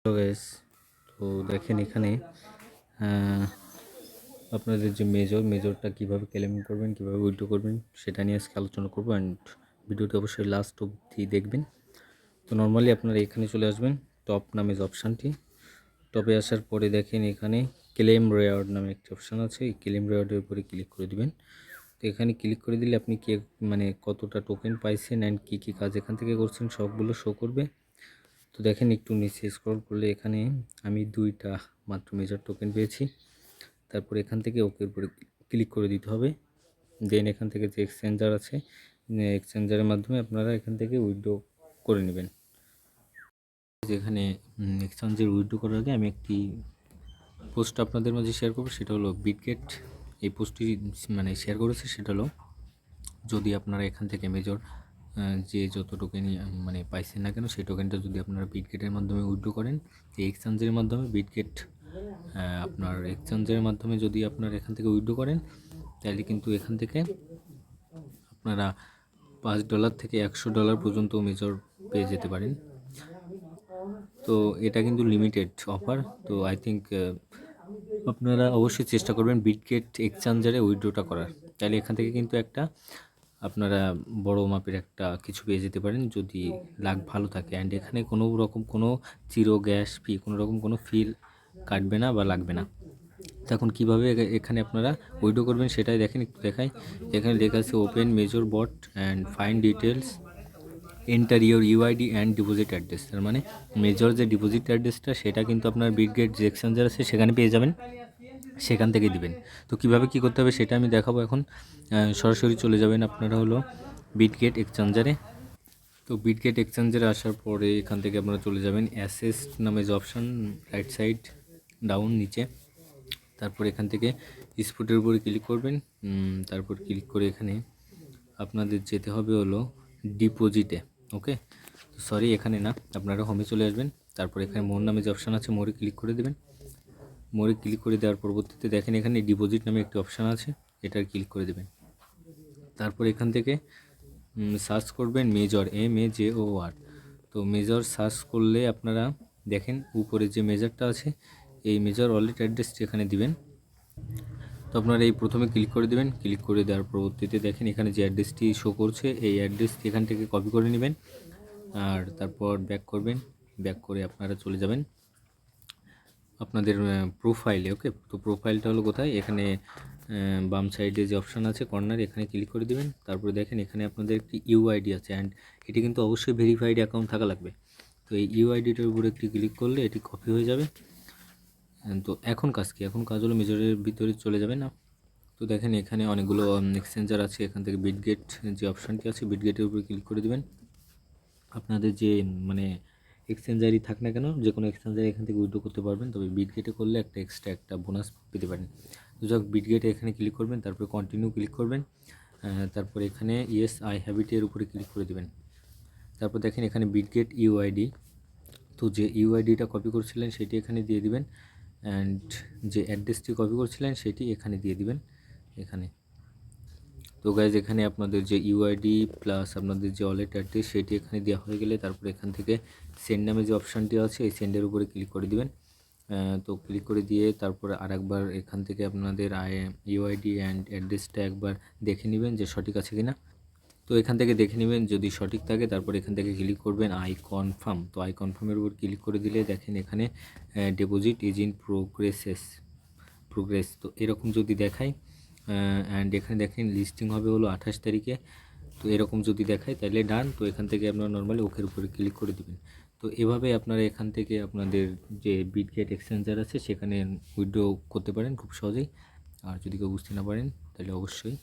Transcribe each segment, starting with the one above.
Hello guys, তো দেখেন এখানে আপনাদের যে মেজরটা কিভাবে ক্লেম করবেন, কিভাবে উইথড্র করবেন সেটা নিয়ে আজকে আলোচনা করবো। অ্যান্ড ভিডিওটি অবশ্যই লাস্ট অবধি দেখবেন। তো নর্মালি আপনারা এখানে চলে আসবেন, টপ নামে যে অপশানটি, টপে আসার পরে দেখেন এখানে ক্লেম রেওয়ার্ড নামে একটি অপশান আছে। এই ক্লেম রেওয়ার্ডের উপরে ক্লিক করে দিবেন। তো এখানে ক্লিক করে দিলে আপনি কতটা টোকেন পাইছেন অ্যান্ড কী কাজ এখান থেকে করছেন সবগুলো শো করবে। তো দেখেন একটু নিচে স্ক্রল করলে এখানে আমি 2টা মাত্র মেজর টোকেন পেয়েছি। তারপর এখান থেকে ওকের উপরে ক্লিক করে দিতে হবে। দেন এখান থেকে যে এক্সচেঞ্জার আছে, এক্সচেঞ্জারের মাধ্যমে আপনারা এখান থেকে উইথড্র করে নেবেন। যেখানে এক্সচেঞ্জের উইথড্র করার আগে আমি একটি পোস্ট আপনাদের মাঝে শেয়ার করবো, সেটা হলো বিটগেট এই পোস্টটি শেয়ার করেছে। সেটা হলো, যদি আপনারা এখান থেকে মেজর যে যত টোকেনই পাইছেন না কেন, সেই টোকেনটা যদি আপনারা বিটগেটের মাধ্যমে উইথড্র করেন, এই এক্সচেঞ্জের মাধ্যমে আপনার এক্সচেঞ্জের মাধ্যমে যদি আপনারা এখান থেকে উইথড্র করেন, তাহলে কিন্তু এখান থেকে আপনারা $5 থেকে $100 পর্যন্ত মেজর পেয়ে যেতে পারেন। তো এটা কিন্তু লিমিটেড অফার। তো আই থিঙ্ক আপনারা অবশ্যই চেষ্টা করবেন বিটগেট এক্সচেঞ্জারে উইথড্রটা করার। তাহলে এখান থেকে কিন্তু আপনারা বড় মাপের একটা কিছু পেয়ে যেতে পারেন, যদি লাক ভালো থাকে। অ্যান্ড এখানে কোনো রকম কোনো গ্যাস ফি, কোনো রকম কোনো ফিল কাটবে না বা লাগবে না। তখন কীভাবে এখানে আপনারা উইথড্র করবেন সেটাই দেখেন, একটু দেখাই। এখানে লেখা আছে open major bot and find details, enter your UID and deposit address. তার মানে মেজর যে ডিপোজিট অ্যাড্রেসটা সেটা কিন্তু আপনার বিটগেট যে এক্সচেঞ্জার আছে সেখানে পেয়ে যাবেন, সেখান থেকে দিবেন। তো কিভাবে কি করতে হবে সেটা আমি দেখাবো এখন। সরাসরি চলে যাবেন আপনারা হলো বিটগেট এক্সচেঞ্জারে। তো বিটগেট এক্সচেঞ্জারে আসার পরে এখান থেকে আপনারা চলে যাবেন অ্যাসেস নামে যে অপশান, রাইট সাইড ডাউন নিচে। তারপর এখান থেকে স্পটের উপরে ক্লিক করবেন। তারপর ক্লিক করে এখানে আপনাদের যেতে হবে হলো ডিপোজিটে। ওকে, তো সরি এখানে না, আপনারা হোমে চলে আসবেন। তারপর এখানে মোর নামে যে অপশান আছে, মোরে ক্লিক করে দেবেন। মোরে ক্লিক করে দেওয়ার পরবর্তীতে দেখেন এখানে ডিপোজিট নামে একটি অপশান আছে, এটার ক্লিক করে দেবেন। তারপর এখান থেকে সার্চ করবেন মেজর, MEJOR। তো মেজর সার্চ করলে আপনারা দেখেন উপরে যে মেজরটা আছে, এই মেজর ওয়ালেট অ্যাড্রেসটি এখানে দিবেন। তো আপনারা এই প্রথমে ক্লিক করে দেবেন। ক্লিক করে দেওয়ার পরবর্তীতে দেখেন এখানে যে অ্যাড্রেসটি শো করছে, এই অ্যাড্রেসটি এখান থেকে কপি করে নেবেন। আর তারপর ব্যাক করবেন। ব্যাক করে আপনারা চলে যাবেন আপনাদের প্রোফাইলে। ওকে, তো প্রোফাইলটা হলো কোথায়, এখানে বাম সাইডে যে অপশান আছে কর্নার, এখানে ক্লিক করে দেবেন। তারপরে দেখেন এখানে আপনাদের একটি ইউআইডি আছে, অ্যান্ড এটি কিন্তু অবশ্যই ভেরিফাইড অ্যাকাউন্ট থাকা লাগবে। তো এই ইউআইডিটার উপরে একটি ক্লিক করলে এটি কপি হয়ে যাবে। তো এখন কাজ কি, এখন কাজ হলো মেজরের ভিতরে চলে যাবেন না। তো দেখেন এখানে অনেকগুলো এক্সচেঞ্জার আছে, এখান থেকে বিটগেট যে অপশানটি আছে, বিটগেটের উপরে ক্লিক করে দেবেন। আপনাদের যে এক্সচেঞ্জারই থাক না কেন, যে কোনো এক্সচেঞ্জারে এখান থেকে উইথড্র করতে পারবেন, তবে বিটগেটে করলে এক্সট্রা একটা বোনাস পেতে পারেন। তো যাক, বিটগেটে এখানে ক্লিক করবেন, তারপরে কন্টিনিউ ক্লিক করবেন। তারপর এখানে ইয়েস আই হ্যাভ ইট এর উপরে ক্লিক করে দেবেন। তারপর দেখেন এখানে বিটগেট ইউআইডি, তো যে ইউআইডিটা কপি করছিলেন সেটি এখানে দিয়ে দিবেন, অ্যান্ড যে অ্যাড্রেসটি কপি করছিলেন সেটি এখানে দিয়ে দিবেন এখানে। তো গাইজ, এখানে আপনাদের যে ইউআইডি প্লাস আপনাদের যে ওয়ালেট অ্যাড্রেস সেটি এখানে দেওয়া হয়ে গেলে, তারপর এখান থেকে সেন্ড নামে যে অপশানটি আছে, এই সেন্ডের উপরে ক্লিক করে দিবেন। তো ক্লিক করে দিয়ে তারপরে আরেকবার এখান থেকে আপনাদের ইউআইডি অ্যান্ড অ্যাড্রেসটা একবার দেখে নেবেন যে সঠিক আছে কিনা। তো এখান থেকে দেখে নেবেন, যদি সঠিক থাকে তারপর এখান থেকে ক্লিক করবেন আই কনফার্ম। তো আই কনফার্মের উপর ক্লিক করে দিলে দেখেন এখানে ডিপোজিট ইজ ইন প্রোগ্রেস। তো এরকম যদি দেখায়, অ্যান্ড এখানে দেখেন লিস্টিং হবে হলো 28 তারিখে। তো এরকম যদি দেখায় তাহলে ডান। তো এখান থেকে আপনারা নর্মালি ওকের উপরে ক্লিক করে দেবেন। তো এভাবে আপনারা এখান থেকে আপনাদের যে বিটগেট এক্সচেঞ্জার আছে সেখানে উইথড্র করতে পারেন খুব সহজেই। আর যদি কেউ বুঝতে না পারেন তাহলে অবশ্যই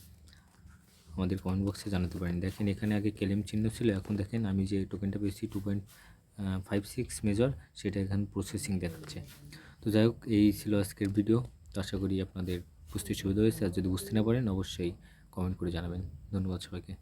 আমাদের কমেন্ট বক্সে জানাতে পারেন। দেখেন এখানে আগে ক্লেম চিহ্ন ছিল, এখন দেখেন আমি যে টোকেনটা পেয়েছি 2.56 মেজর, সেটা এখানে প্রসেসিং দেখাচ্ছে। তো যাই হোক, এই ছিল আজকের ভিডিও। তো আশা করি আপনাদের বুঝতে সুবিধা হয়েছে। আর যদি বুঝতে না পারেন অবশ্যই কমেন্ট করে জানাবেন। ধন্যবাদ সবাইকে।